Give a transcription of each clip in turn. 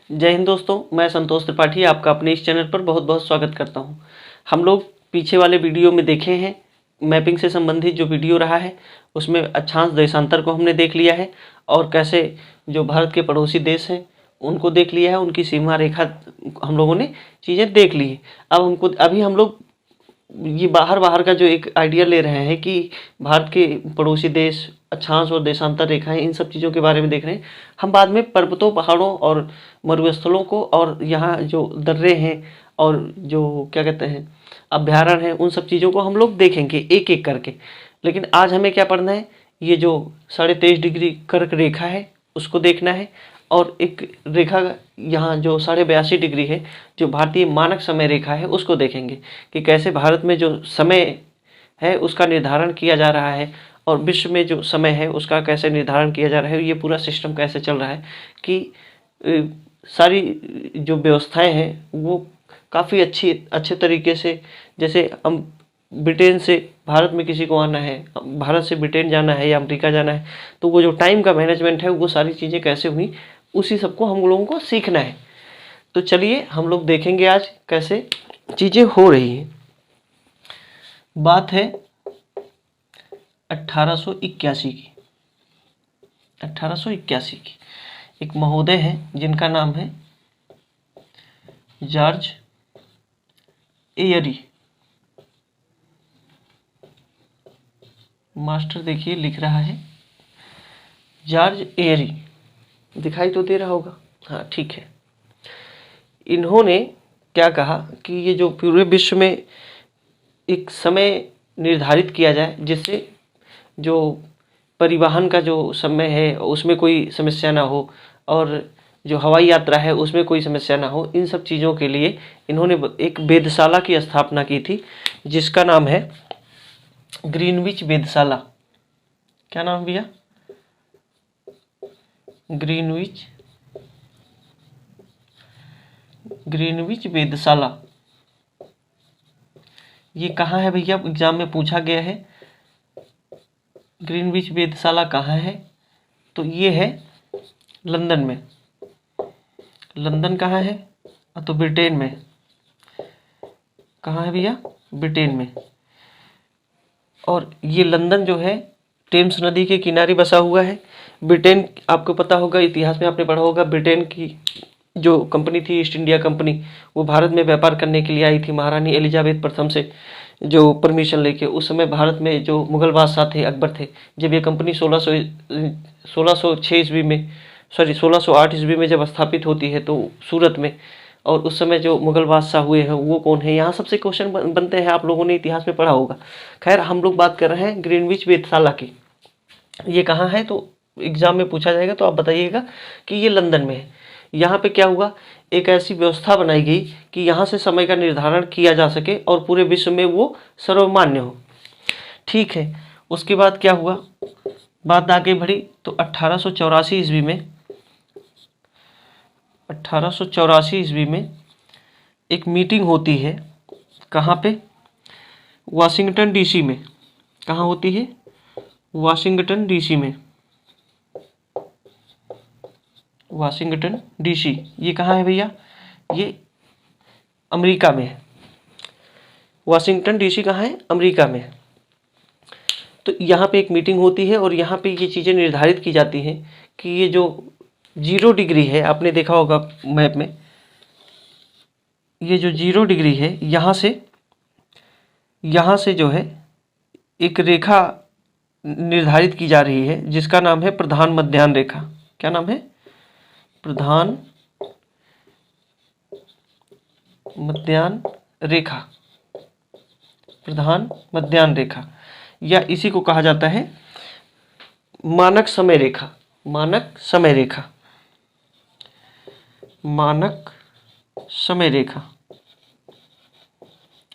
जय हिंद दोस्तों, मैं संतोष त्रिपाठी आपका अपने इस चैनल पर बहुत बहुत स्वागत करता हूं। हम लोग पीछे वाले वीडियो में देखे हैं, मैपिंग से संबंधित जो वीडियो रहा है उसमें अक्षांश देशांतर को हमने देख लिया है और कैसे जो भारत के पड़ोसी देश हैं उनको देख लिया है, उनकी सीमा रेखा हम लोगों ने चीज़ें देख ली है। अब अभी हम लोग ये बाहर का जो एक आइडिया ले रहे हैं कि भारत के पड़ोसी देश, अक्षांश और देशांतर रेखाएं, इन सब चीज़ों के बारे में देख रहे हैं। हम बाद में पर्वतों, पहाड़ों और मरुस्थलों को और यहाँ जो दर्रे हैं और जो क्या कहते हैं अभ्यारण्य हैं, उन सब चीज़ों को हम लोग देखेंगे एक एक करके। लेकिन आज हमें क्या पढ़ना है, ये जो 23.5 डिग्री कर्क रेखा है उसको देखना है और एक रेखा यहाँ जो 82.5 डिग्री है जो भारतीय मानक समय रेखा है उसको देखेंगे कि कैसे भारत में जो समय है उसका निर्धारण किया जा रहा है और विश्व में जो समय है उसका कैसे निर्धारण किया जा रहा है, ये पूरा सिस्टम कैसे चल रहा है कि सारी जो व्यवस्थाएं हैं वो काफ़ी अच्छे तरीके से। जैसे हम ब्रिटेन से भारत में किसी को आना है, भारत से ब्रिटेन जाना है या अमेरिका जाना है, तो वो जो टाइम का मैनेजमेंट है वो सारी चीज़ें कैसे हुई, उसी सबको हम लोगों को सीखना है। तो चलिए हम लोग देखेंगे आज कैसे चीज़ें हो रही हैं। बात है 1881 की। 1881 की एक महोदय हैं जिनका नाम है जॉर्ज एयरी। मास्टर देखिए लिख रहा है जॉर्ज एयरी, दिखाई तो दे रहा होगा, हाँ ठीक है। इन्होंने क्या कहा कि ये जो पूरे विश्व में एक समय निर्धारित किया जाए जिससे जो परिवहन का जो समय है उसमें कोई समस्या ना हो और जो हवाई यात्रा है उसमें कोई समस्या ना हो। इन सब चीज़ों के लिए इन्होंने एक वेधशाला की स्थापना की थी जिसका नाम है ग्रीनविच वेधशाला। क्या नाम भैया? ग्रीनविच वेधशाला। ये कहाँ है भैया? एग्जाम में पूछा गया है ग्रीनविच वेधशाला कहाँ है, तो ये है लंदन में। लंदन कहाँ है? तो ब्रिटेन में। कहाँ है भैया? ब्रिटेन में। और ये लंदन जो है टेम्स नदी के किनारे बसा हुआ है। ब्रिटेन, आपको पता होगा, इतिहास में आपने पढ़ा होगा, ब्रिटेन की जो कंपनी थी ईस्ट इंडिया कंपनी, वो भारत में व्यापार करने के लिए आई थी महारानी एलिजाबेथ प्रथम से जो परमिशन लेके। उस समय भारत में जो मुगल बादशाह थे, अकबर थे, जब ये कंपनी 1606 ईस्वी में, 1608 ईस्वी में जब स्थापित होती है तो सूरत में, और उस समय जो मुगल बादशाह हुए हैं वो कौन है, यहाँ सबसे क्वेश्चन बनते हैं, आप लोगों ने इतिहास में पढ़ा होगा। खैर हम लोग बात कर रहे हैं ग्रीनविच वेधशाला की। ये कहाँ है तो एग्जाम में पूछा जाएगा, तो आप बताइएगा कि ये लंदन में है। यहाँ पे क्या हुआ, एक ऐसी व्यवस्था बनाई गई कि यहाँ से समय का निर्धारण किया जा सके और पूरे विश्व में वो सर्वमान्य हो। ठीक है, उसके बाद क्या हुआ, बात आगे बढ़ी तो 1884 ईस्वी में 1884 ईस्वी में एक मीटिंग होती है। कहाँ पे? वाशिंगटन डीसी में। कहाँ होती है? वाशिंगटन डीसी में। वाशिंगटन डीसी ये कहाँ है भैया? ये अमेरिका में है। वाशिंगटन डीसी कहाँ है? अमेरिका में है। तो यहाँ पे एक मीटिंग होती है और यहाँ पे ये चीज़ें निर्धारित की जाती हैं कि ये जो 0 डिग्री है, आपने देखा होगा मैप में, ये जो 0 डिग्री है यहाँ से जो है एक रेखा निर्धारित की जा रही है जिसका नाम है प्रधान मध्याह्न रेखा। क्या नाम है? प्रधान मध्याह्न रेखा। प्रधान मध्याह्न रेखा, या इसी को कहा जाता है मानक समय रेखा। मानक समय रेखा। मानक समय रेखा।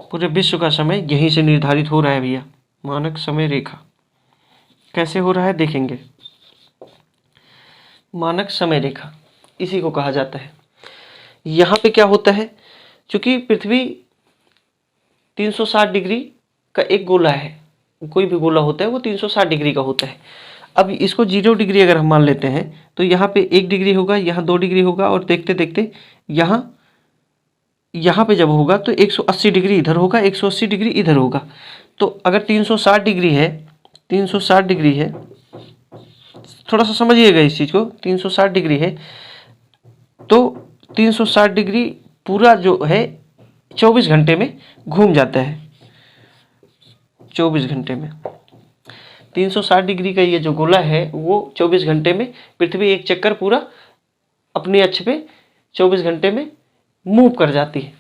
पूरे विश्व का समय यहीं से निर्धारित हो रहा है भैया। मानक समय रेखा कैसे हो रहा है देखेंगे। मानक समय रेखा इसी को कहा जाता है। यहाँ पे क्या होता है, चूंकि पृथ्वी 360 डिग्री का एक गोला है, कोई भी गोला होता है वो 360 डिग्री का होता है। अब इसको 0 डिग्री अगर हम मान लेते हैं तो यहाँ पे 1 डिग्री होगा, यहाँ 2 डिग्री होगा, और देखते देखते यहाँ पे जब होगा तो 180 डिग्री इधर होगा, 180 डिग्री इधर होगा। तो अगर 360 डिग्री है, 360 डिग्री है, थोड़ा सा समझिएगा इस चीज़ को, 360 डिग्री है तो 360 डिग्री पूरा जो है 24 घंटे में घूम जाता है। 24 घंटे में 360 डिग्री का ये जो गोला है वो 24 घंटे में पृथ्वी एक चक्कर पूरा अपनी अक्ष पे 24 घंटे में मूव कर जाती है।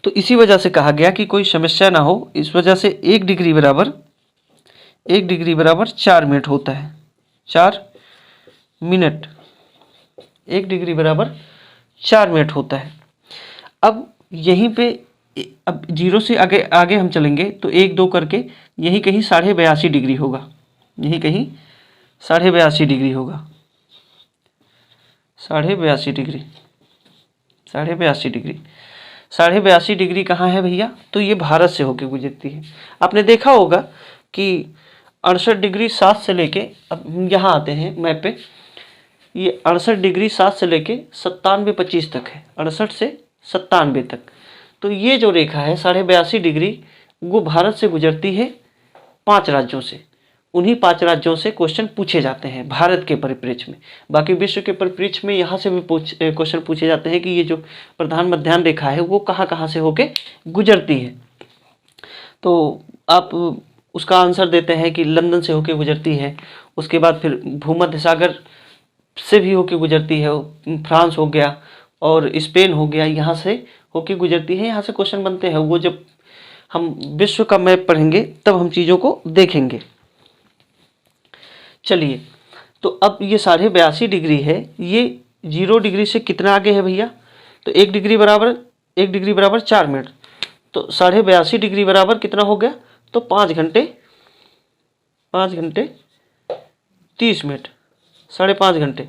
तो इसी वजह से कहा गया कि कोई समस्या ना हो, इस वजह से 1 डिग्री बराबर 4 मिनट होता है। 4 मिनट 1 डिग्री बराबर 4 मिनट होता है। अब यहीं पे अब 0 से आगे हम चलेंगे तो 1 2 करके यहीं कहीं 82.5 डिग्री होगा, यहीं कहीं 82.5 डिग्री होगा, 82.5 डिग्री, 82.5 डिग्री। 82.5 डिग्री कहाँ है भैया? तो ये भारत से होके गुजरती है। आपने देखा होगा कि 68 डिग्री 7 से लेके, अब हम यहाँ आते हैं मैप पे, ये 68 डिग्री 7 से लेके 97.25 तक है, 68 से 97 तक। तो ये जो रेखा है 82.5 डिग्री, वो भारत से गुजरती है 5 राज्यों से। उन्हीं 5 राज्यों से क्वेश्चन पूछे जाते हैं भारत के परिप्रेक्ष्य में। बाकी विश्व के परिप्रेक्ष्य में यहाँ से भी क्वेश्चन पूछे जाते हैं कि ये जो प्रधान मध्याह्न रेखा है वो कहाँ कहाँ से होके गुजरती है। तो आप उसका आंसर देते हैं कि लंदन से होके गुजरती है, उसके बाद फिर भूमध्य सागर से भी होके गुजरती है, फ्रांस हो गया और स्पेन हो गया, यहाँ से होके गुजरती है। यहाँ से क्वेश्चन बनते हैं, वो जब हम विश्व का मैप पढ़ेंगे तब हम चीज़ों को देखेंगे। चलिए, तो अब ये 82.5 डिग्री है, ये 0 डिग्री से कितना आगे है भैया? तो 1 डिग्री बराबर 4 मिनट, तो 82.5 डिग्री बराबर कितना हो गया? तो 5 घंटे 30 मिनट, 5.5 घंटे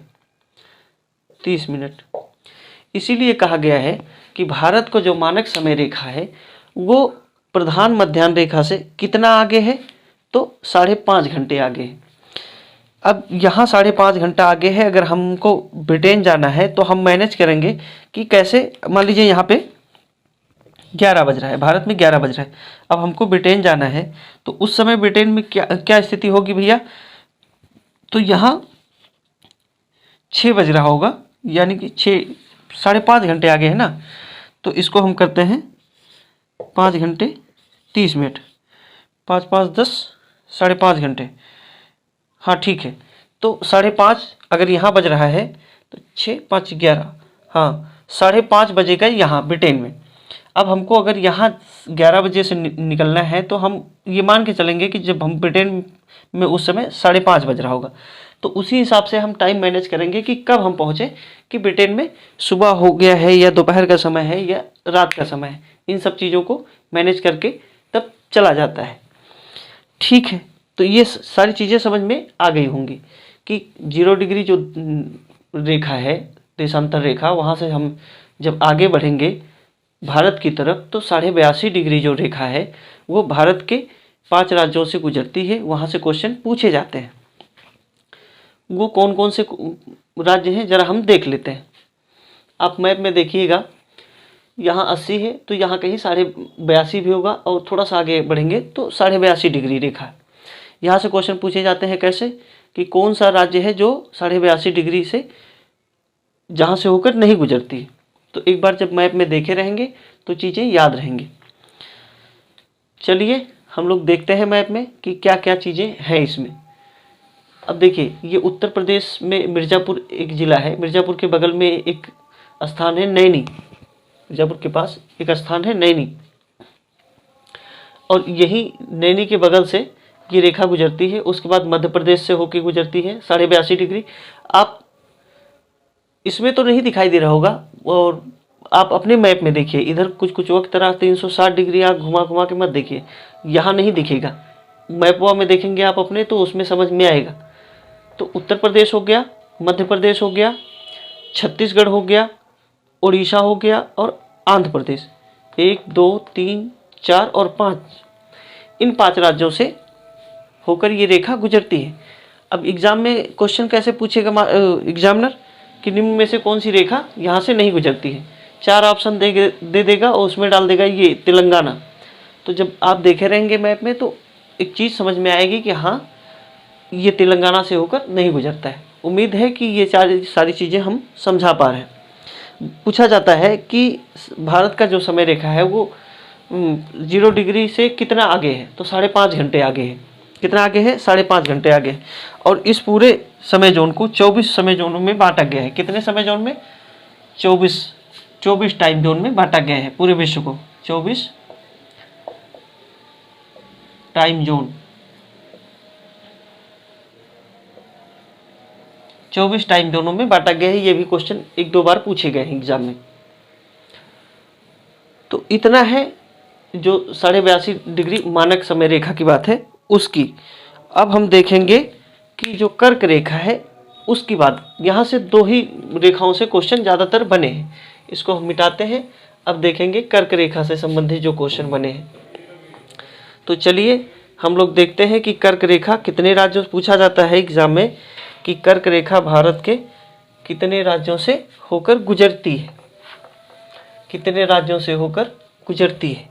30 मिनट। इसीलिए कहा गया है कि भारत को जो मानक समय रेखा है वो प्रधान मध्याह्न रेखा से कितना आगे है? तो 5.5 घंटे आगे है। अब यहाँ 5.5 घंटा आगे है। अगर हमको ब्रिटेन जाना है तो हम मैनेज करेंगे कि कैसे। मान लीजिए यहाँ पे 11 बज रहा है, भारत में 11 बज रहा है, अब हमको ब्रिटेन जाना है तो उस समय ब्रिटेन में क्या स्थिति होगी भैया? तो यहाँ 6 बज रहा होगा, यानी कि 5.5 घंटे आगे है ना। तो इसको हम करते हैं 5 घंटे 30 मिनट, 5 5 10, 5.5 घंटे। हाँ ठीक है, तो 5.5 अगर यहाँ बज रहा है तो 6 5 11, हाँ 5.5 बजेगा यहाँ ब्रिटेन में। अब हमको अगर यहाँ 11 बजे से निकलना है तो हम ये मान के चलेंगे कि जब हम ब्रिटेन में उस समय 5.5 बज रहा होगा, तो उसी हिसाब से हम टाइम मैनेज करेंगे कि कब हम पहुँचे, कि ब्रिटेन में सुबह हो गया है या दोपहर का समय है या रात का समय है। इन सब चीज़ों को मैनेज करके तब चला जाता है। ठीक है, तो ये सारी चीज़ें समझ में आ गई होंगी कि 0 डिग्री जो रेखा है, देशांतर रेखा, वहाँ से हम जब आगे बढ़ेंगे भारत की तरफ तो 82.5 डिग्री जो रेखा है वो भारत के 5 राज्यों से गुजरती है। वहाँ से क्वेश्चन पूछे जाते हैं। वो कौन कौन से राज्य हैं ज़रा हम देख लेते हैं। आप मैप में देखिएगा, यहाँ 80 है तो यहाँ कहीं 82.5 भी होगा, और थोड़ा सा आगे बढ़ेंगे तो 82.5 डिग्री रेखा है। यहाँ से क्वेश्चन पूछे जाते हैं कैसे, कि कौन सा राज्य है जो 82.5 डिग्री से जहाँ से होकर नहीं गुजरती। तो एक बार जब मैप में देखे रहेंगे तो चीज़ें याद रहेंगी। चलिए हम लोग देखते हैं मैप में कि क्या क्या चीज़ें हैं इसमें। अब देखिए, ये उत्तर प्रदेश में मिर्ज़ापुर एक ज़िला है, मिर्ज़ापुर के बगल में एक स्थान है नैनी, मिर्ज़ापुर के पास एक स्थान है नैनी, और यही नैनी के बगल से ये रेखा गुजरती है। उसके बाद मध्य प्रदेश से होकर गुजरती है 82.5 डिग्री। आप इसमें तो नहीं दिखाई दे रहा होगा, और आप अपने मैप में देखिए, इधर कुछ कुछ वक्त तरह 360 डिग्री आप घुमा घुमा के मत देखिए, यहाँ नहीं दिखेगा। मैपवा में देखेंगे आप अपने तो उसमें समझ में आएगा। तो उत्तर प्रदेश हो गया, मध्य प्रदेश हो गया, छत्तीसगढ़ हो गया, उड़ीसा हो गया और आंध्र प्रदेश, 1 2 3 4 और 5, इन 5 राज्यों से होकर ये रेखा गुजरती है। अब एग्जाम में क्वेश्चन कैसे पूछेगा एग्जामिनर कि निम्न में से कौन सी रेखा यहाँ से नहीं गुजरती है। 4 ऑप्शन दे देगा और उसमें डाल देगा ये तेलंगाना। तो जब आप देखे रहेंगे मैप में तो एक चीज़ समझ में आएगी कि हाँ ये तेलंगाना से होकर नहीं गुजरता है। उम्मीद है कि ये सारी चीज़ें हम समझा पा रहे हैं। पूछा जाता है कि भारत का जो समय रेखा है वो 0 डिग्री से कितना आगे है, तो 5.5 घंटे आगे है। कितना आगे है? 5.5 घंटे आगे है। और इस पूरे समय जोन को 24 समय जोनों में बांटा गया है। कितने समय जोन में? 24 टाइम जोन में बांटा गया है पूरे विश्व को। 24 टाइम जोन, 24 टाइम जोनों में बांटा गया है। ये भी क्वेश्चन 1-2 बार पूछे गए हैं एग्जाम में। तो इतना है जो 82.5 डिग्री मानक समय रेखा की बात है उसकी। अब हम देखेंगे कि जो कर्क रेखा है उसकी बात। यहाँ से 2 ही रेखाओं से क्वेश्चन ज़्यादातर बने हैं, इसको हम मिटाते हैं। अब देखेंगे कर्क रेखा से संबंधित जो क्वेश्चन बने हैं। तो चलिए हम लोग देखते हैं कि कर्क रेखा कितने राज्यों से पूछा जाता है एग्जाम में कि कर्क रेखा भारत के कितने राज्यों से होकर गुजरती है। कितने राज्यों से होकर गुजरती है।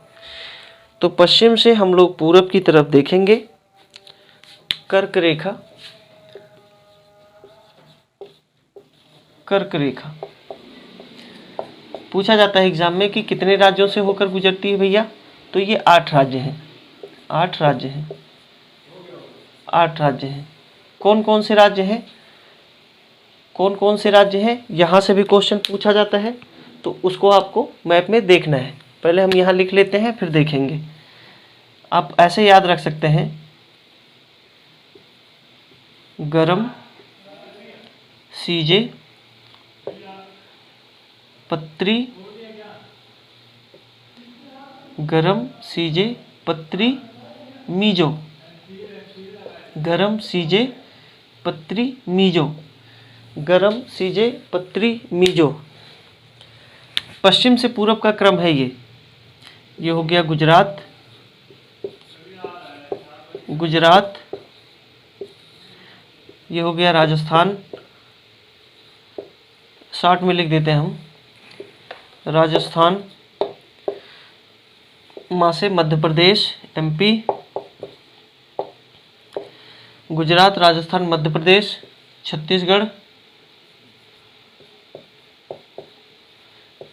तो पश्चिम से हम लोग पूरब की तरफ देखेंगे। कर्क रेखा, कर्क रेखा पूछा जाता है एग्जाम में कि कितने राज्यों से होकर गुजरती है भैया। तो ये 8 राज्य हैं। 8 राज्य हैं। 8 राज्य हैं। कौन कौन से राज्य हैं? कौन कौन से राज्य हैं यहाँ से भी क्वेश्चन पूछा जाता है, तो उसको आपको मैप में देखना है। पहले हम यहाँ लिख लेते हैं फिर देखेंगे। आप ऐसे याद रख सकते हैं, गरम, सीजे, पत्री, गरम, सीजे, पत्री, मीजो। गरम, सीजे, पत्री, मीजो। गरम, सीजे, पत्री, मीजो। पश्चिम से पूरब का क्रम है ये हो गया गुजरात, गुजरात, ये हो गया राजस्थान, शॉर्ट में लिख देते हैं हम, राजस्थान, माँ से मध्य प्रदेश, एमपी, गुजरात, राजस्थान, मध्य प्रदेश, छत्तीसगढ़,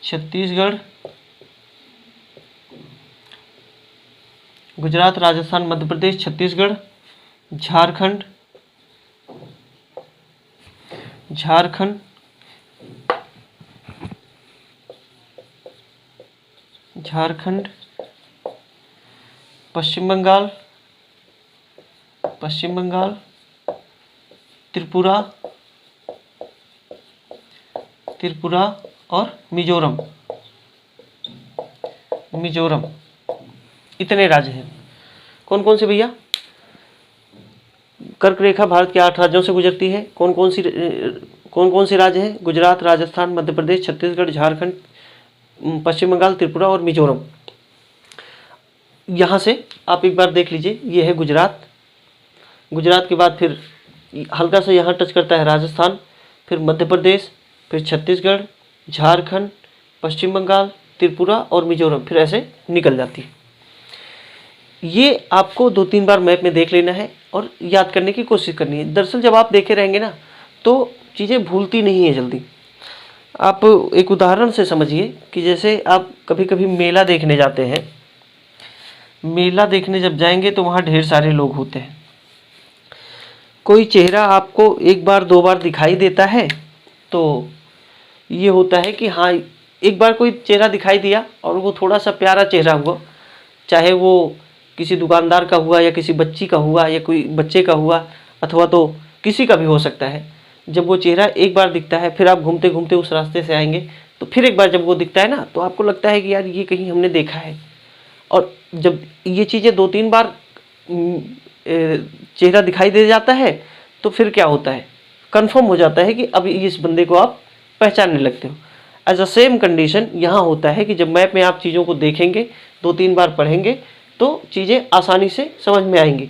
छत्तीसगढ़, गुजरात, राजस्थान, मध्य प्रदेश, छत्तीसगढ़, झारखंड, झारखंड, झारखंड, पश्चिम बंगाल, पश्चिम बंगाल, त्रिपुरा, त्रिपुरा और मिजोरम, मिजोरम। इतने राज्य हैं। कौन कौन से भैया? कर्क रेखा भारत के 8 राज्यों से गुजरती है। कौन कौन से राज्य हैं? गुजरात, राजस्थान, मध्य प्रदेश, छत्तीसगढ़, झारखंड, पश्चिम बंगाल, त्रिपुरा और मिजोरम। यहाँ से आप एक बार देख लीजिए, ये है गुजरात। गुजरात के बाद फिर हल्का सा यहाँ टच करता है राजस्थान, फिर मध्य प्रदेश, फिर छत्तीसगढ़, झारखंड, पश्चिम बंगाल, त्रिपुरा और मिजोरम, फिर ऐसे निकल जाती है। ये आपको 2-3 बार मैप में देख लेना है और याद करने की कोशिश करनी है। दरअसल जब आप देखे रहेंगे ना तो चीज़ें भूलती नहीं है जल्दी। आप एक उदाहरण से समझिए कि जैसे आप कभी कभी मेला देखने जाते हैं। मेला देखने जब जाएंगे तो वहाँ ढेर सारे लोग होते हैं। कोई चेहरा आपको 1 बार 2 बार दिखाई देता है तो ये होता है कि हाँ एक बार कोई चेहरा दिखाई दिया और वो थोड़ा सा प्यारा चेहरा हुआ, चाहे वो किसी दुकानदार का हुआ या किसी बच्ची का हुआ या कोई बच्चे का हुआ अथवा तो किसी का भी हो सकता है। जब वो चेहरा एक बार दिखता है फिर आप घूमते घूमते उस रास्ते से आएंगे तो फिर एक बार जब वो दिखता है ना तो आपको लगता है कि यार ये कहीं हमने देखा है। और जब ये चीज़ें 2-3 बार चेहरा दिखाई दे जाता है तो फिर क्या होता है, कंफर्म हो जाता है कि अब इस बंदे को आप पहचानने लगते हो। एज अ सेम कंडीशन यहाँ होता है कि जब मैप में आप चीज़ों को देखेंगे 2-3 बार पढ़ेंगे तो चीज़ें आसानी से समझ में आएंगी।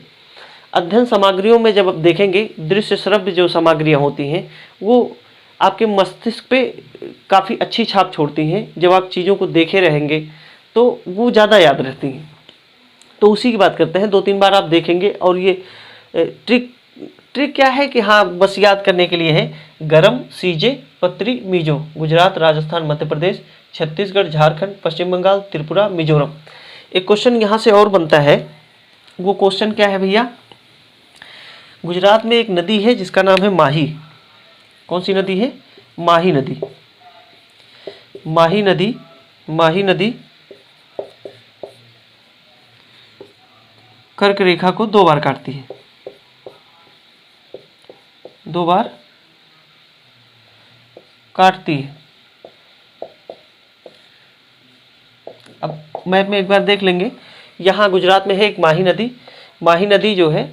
अध्ययन सामग्रियों में जब आप देखेंगे, दृश्य श्रव्य जो सामग्रियाँ होती हैं वो आपके मस्तिष्क पे काफ़ी अच्छी छाप छोड़ती हैं। जब आप चीज़ों को देखे रहेंगे तो वो ज़्यादा याद रहती हैं। तो उसी की बात करते हैं। 2-3 बार आप देखेंगे और ये ट्रिक क्या है कि हाँ, बस याद करने के लिए है। गरम, सीजे, पत्री, मिजो, गुजरात, राजस्थान, मध्य प्रदेश, छत्तीसगढ़, झारखंड, पश्चिम बंगाल, त्रिपुरा, मिजोरम। एक क्वेश्चन यहाँ से और बनता है। वो क्वेश्चन क्या है भैया? गुजरात में एक नदी है जिसका नाम है माही। कौन सी नदी है? माही नदी। माही नदी, माही नदी कर्क रेखा को 2 बार काटती है। 2 बार काटती है। अब मैप में एक बार देख लेंगे। यहाँ गुजरात में है एक माही नदी। माही नदी जो है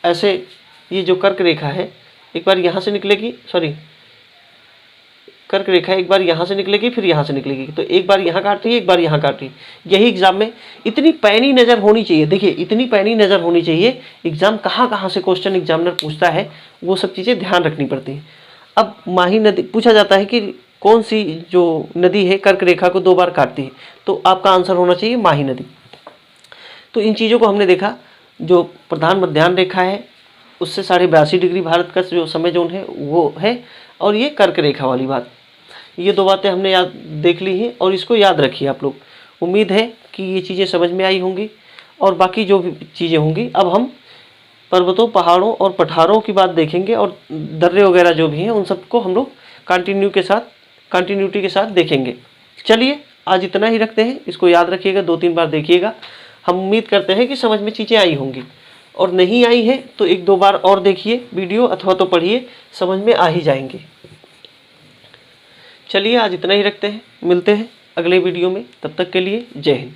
ऐसे, ये जो कर्क रेखा है एक बार यहाँ से निकलेगी, सॉरी कर्क रेखा एक बार यहाँ से निकलेगी, फिर यहाँ से निकलेगी। तो एक बार यहाँ काट रही है, एक बार यहाँ काट रही है। यही एग्जाम में इतनी पैनी नज़र होनी चाहिए। देखिए इतनी पैनी नज़र होनी चाहिए। एग्जाम कहाँ कहाँ से क्वेश्चन एग्जामिनर पूछता है, वो सब चीज़ें ध्यान रखनी पड़ती हैं। अब माही नदी पूछा जाता है कि कौन सी जो नदी है कर्क रेखा को 2 बार काटती है, तो आपका आंसर होना चाहिए माही नदी। तो इन चीज़ों को हमने देखा। जो प्रधान मध्याह्न रेखा है उससे 82.5 डिग्री भारत का जो समय जोन है वो है, और ये कर्क रेखा वाली बात, ये 2 बातें हमने याद देख ली हैं और इसको याद रखिए आप लोग। उम्मीद है कि ये चीज़ें समझ में आई होंगी। और बाकी जो भी चीज़ें होंगी, अब हम पर्वतों, पहाड़ों और पठारों की बात देखेंगे, और दर्रे वगैरह जो भी हैं उन सबको हम लोग कंटिन्यूटी के साथ देखेंगे। चलिए आज इतना ही रखते हैं। इसको याद रखिएगा, 2-3 बार देखिएगा। हम उम्मीद करते हैं कि समझ में चीज़ें आई होंगी, और नहीं आई है तो 1-2 बार और देखिए वीडियो, अथवा तो पढ़िए, समझ में आ ही जाएंगे। चलिए आज इतना ही रखते हैं। मिलते हैं अगले वीडियो में। तब तक के लिए जय हिंद।